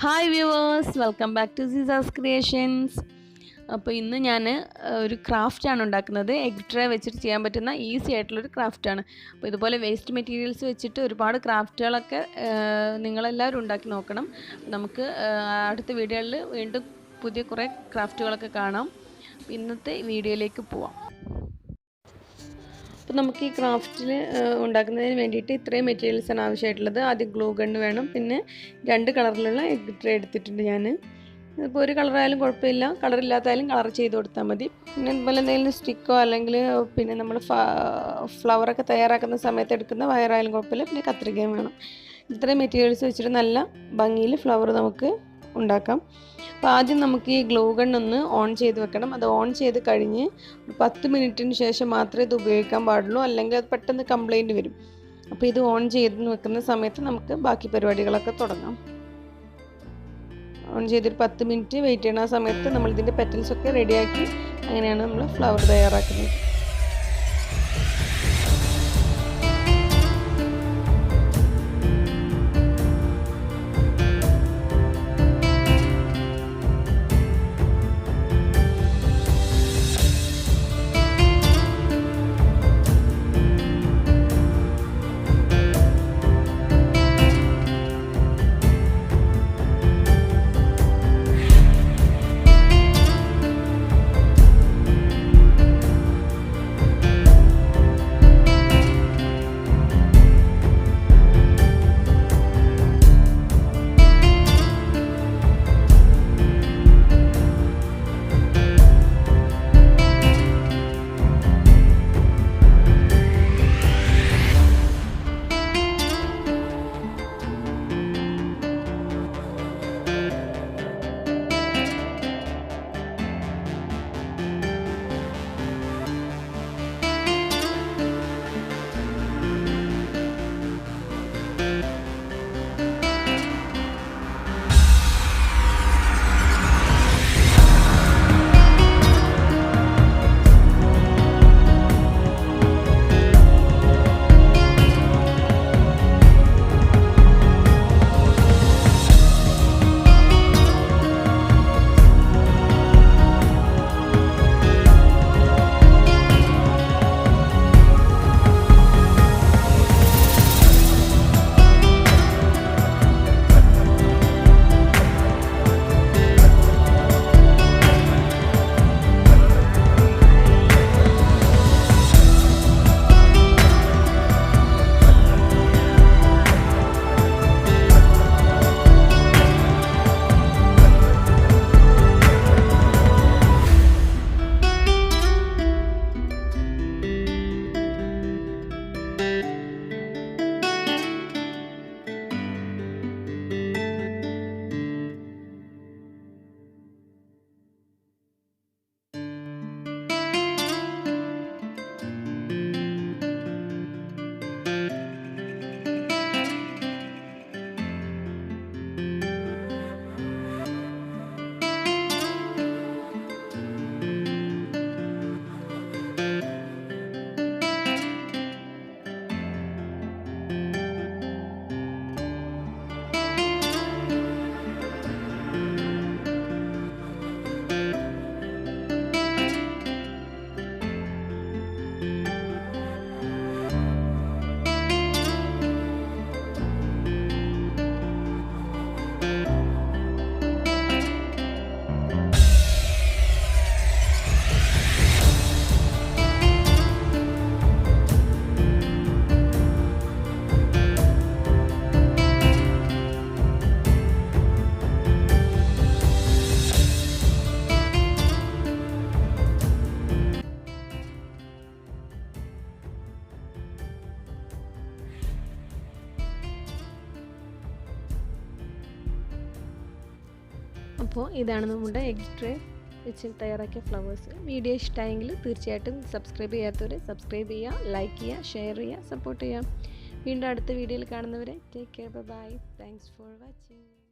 Hi viewers, welcome back to Seesas creations. അപ്പോൾ ഇന്ന് ഞാൻ ഒരു ക്രാഫ്റ്റാണ് ഉണ്ടാക്കുന്നത്. എഗ് ട്രേ വെച്ചിട്ട് ചെയ്യാൻ പറ്റുന്ന ഈസി ആയിട്ടുള്ളൊരു ക്രാഫ്റ്റാണ്. അപ്പോൾ ഇതുപോലെ വേസ്റ്റ് മെറ്റീരിയൽസ് വെച്ചിട്ട് ഒരുപാട് ക്രാഫ്റ്റുകളൊക്കെ നിങ്ങളെല്ലാവരും ഉണ്ടാക്കി നോക്കണം. നമുക്ക് അടുത്ത വീഡിയോയിൽ വീണ്ടും പുതിയ കുറേ ക്രാഫ്റ്റുകളൊക്കെ കാണാം. ഇന്നത്തെ വീഡിയോയിലേക്ക് പോവാം. അപ്പോൾ നമുക്ക് ഈ ക്രാഫ്റ്റിൽ ഉണ്ടാക്കുന്നതിന് വേണ്ടിയിട്ട് ഇത്രയും മെറ്റീരിയൽസാണ് ആവശ്യമായിട്ടുള്ളത്. ആദ്യം ഗ്ലൂ ഗണ്ണ് വേണം, പിന്നെ 2 കളറിലുള്ള എഗ് ട്രേ എടുത്തിട്ടുണ്ട് ഞാൻ. ഇപ്പോൾ ഒരു കളറായാലും കുഴപ്പമില്ല, കളറില്ലാത്തായാലും കളർ ചെയ്ത് കൊടുത്താൽ മതി. പിന്നെ അതുപോലെ എന്തെങ്കിലും സ്റ്റിക്കോ അല്ലെങ്കിൽ പിന്നെ നമ്മൾ ഫ്ലവറൊക്കെ തയ്യാറാക്കുന്ന സമയത്ത് എടുക്കുന്ന വയറായാലും കുഴപ്പമില്ല. പിന്നെ കത്രികയും വേണം. ഇത്രയും മെറ്റീരിയൽസ് വെച്ചിട്ട് നല്ല ഭംഗിയിൽ ഫ്ലവർ നമുക്ക് ഉണ്ടാക്കാം. അപ്പോൾ ആദ്യം നമുക്ക് ഈ ഗ്ലൂ ഗൺ ഒന്ന് ഓൺ ചെയ്ത് വെക്കണം. അത് ഓൺ ചെയ്ത് കഴിഞ്ഞ് 10 മിനിറ്റിന് ശേഷം മാത്രമേ ഇത് ഉപയോഗിക്കാൻ പാടുള്ളൂ, അല്ലെങ്കിൽ അത് പെട്ടെന്ന് കംപ്ലൈൻറ്റ് വരും. അപ്പോൾ ഇത് ഓൺ ചെയ്ത് വെക്കുന്ന സമയത്ത് നമുക്ക് ബാക്കി പരിപാടികളൊക്കെ തുടങ്ങാം. ഓൺ ചെയ്തൊരു 10 മിനിറ്റ് വെയിറ്റ് ചെയ്യുന്ന ആ സമയത്ത് നമ്മളിതിൻ്റെ പെറ്റൽസൊക്കെ റെഡിയാക്കി അങ്ങനെയാണ് നമ്മൾ ഫ്ലവർ തയ്യാറാക്കുന്നത്. അപ്പോൾ ഇതാണ് നമ്മുടെ എഗ് ട്രേ വെച്ച് തയ്യാറാക്കിയ ഫ്ലവേഴ്സ്. വീഡിയോ ഇഷ്ടമായെങ്കിൽ തീർച്ചയായിട്ടും സബ്സ്ക്രൈബ് ചെയ്യാത്തവർ സബ്സ്ക്രൈബ് ചെയ്യുക, ലൈക്ക് ചെയ്യുക, ഷെയർ ചെയ്യുക, സപ്പോർട്ട് ചെയ്യുക. വീണ്ടും അടുത്ത വീഡിയോയിൽ കാണുന്നവരെ take care, bye. Thanks for watching.